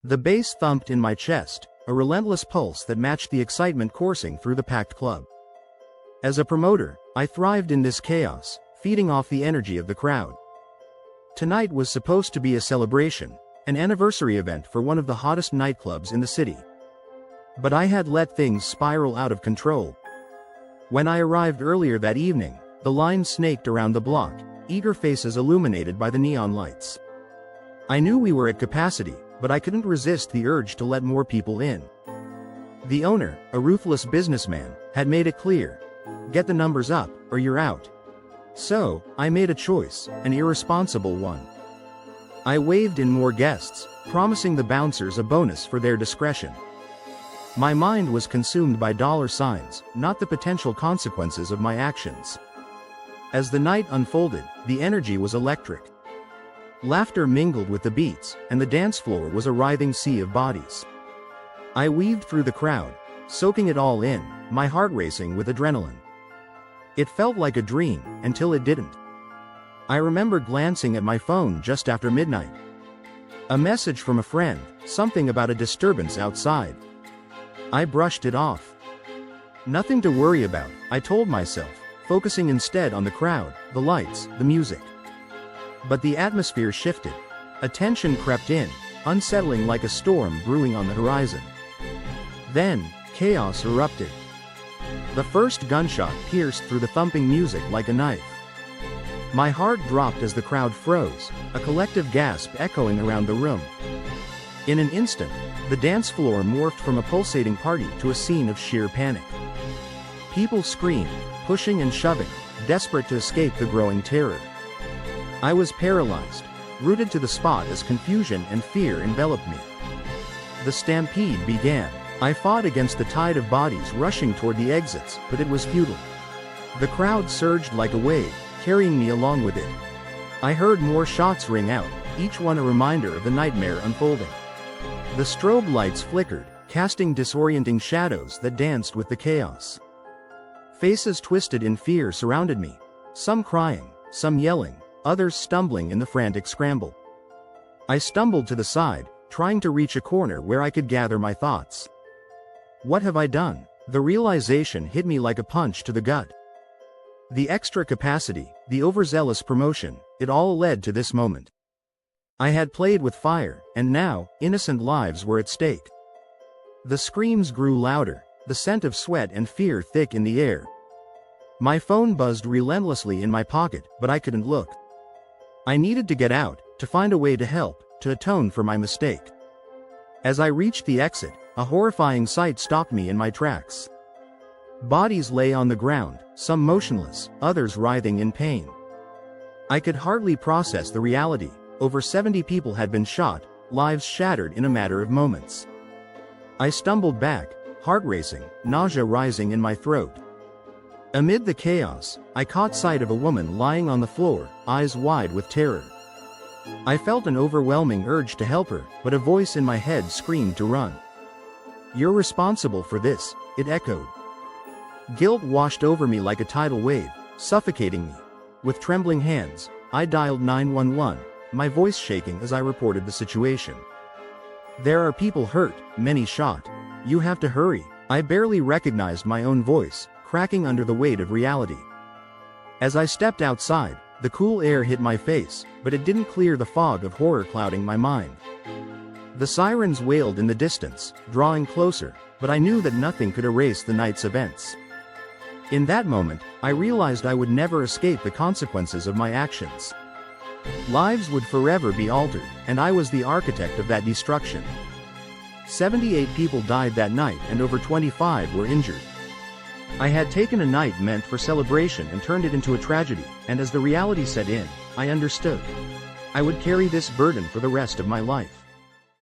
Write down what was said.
The bass thumped in my chest, a relentless pulse that matched the excitement coursing through the packed club. As a promoter, I thrived in this chaos, feeding off the energy of the crowd. Tonight was supposed to be a celebration, an anniversary event for one of the hottest nightclubs in the city. But I had let things spiral out of control. When I arrived earlier that evening, the line snaked around the block, eager faces illuminated by the neon lights. I knew we were at capacity, but I couldn't resist the urge to let more people in. The owner, a ruthless businessman, had made it clear: get the numbers up, or you're out. So, I made a choice, an irresponsible one. I waved in more guests, promising the bouncers a bonus for their discretion. My mind was consumed by dollar signs, not the potential consequences of my actions. As the night unfolded, the energy was electric. Laughter mingled with the beats, and the dance floor was a writhing sea of bodies. I weaved through the crowd, soaking it all in, my heart racing with adrenaline. It felt like a dream, until it didn't. I remember glancing at my phone just after midnight. A message from a friend, something about a disturbance outside. I brushed it off. Nothing to worry about, I told myself, focusing instead on the crowd, the lights, the music. But the atmosphere shifted. A tension crept in, unsettling like a storm brewing on the horizon. Then, chaos erupted. The first gunshot pierced through the thumping music like a knife. My heart dropped as the crowd froze, a collective gasp echoing around the room. In an instant, the dance floor morphed from a pulsating party to a scene of sheer panic. People screamed, pushing and shoving, desperate to escape the growing terror. I was paralyzed, rooted to the spot as confusion and fear enveloped me. The stampede began. I fought against the tide of bodies rushing toward the exits, but it was futile. The crowd surged like a wave, carrying me along with it. I heard more shots ring out, each one a reminder of the nightmare unfolding. The strobe lights flickered, casting disorienting shadows that danced with the chaos. Faces twisted in fear surrounded me, some crying, some yelling, others stumbling in the frantic scramble. I stumbled to the side, trying to reach a corner where I could gather my thoughts. What have I done? The realization hit me like a punch to the gut. The extra capacity, the overzealous promotion, it all led to this moment. I had played with fire, and now, innocent lives were at stake. The screams grew louder, the scent of sweat and fear thick in the air. My phone buzzed relentlessly in my pocket, but I couldn't look. I needed to get out, to find a way to help, to atone for my mistake. As I reached the exit, a horrifying sight stopped me in my tracks. Bodies lay on the ground, some motionless, others writhing in pain. I could hardly process the reality. Over 70 people had been shot, lives shattered in a matter of moments. I stumbled back, heart racing, nausea rising in my throat. Amid the chaos, I caught sight of a woman lying on the floor, eyes wide with terror. I felt an overwhelming urge to help her, but a voice in my head screamed to run. "You're responsible for this," it echoed. Guilt washed over me like a tidal wave, suffocating me. With trembling hands, I dialed 911, my voice shaking as I reported the situation. "There are people hurt, many shot. You have to hurry." I barely recognized my own voice, cracking under the weight of reality. As I stepped outside, the cool air hit my face, but it didn't clear the fog of horror clouding my mind. The sirens wailed in the distance, drawing closer, but I knew that nothing could erase the night's events. In that moment, I realized I would never escape the consequences of my actions. Lives would forever be altered, and I was the architect of that destruction. 78 people died that night and over 25 were injured. I had taken a night meant for celebration and turned it into a tragedy, and as the reality set in, I understood. I would carry this burden for the rest of my life.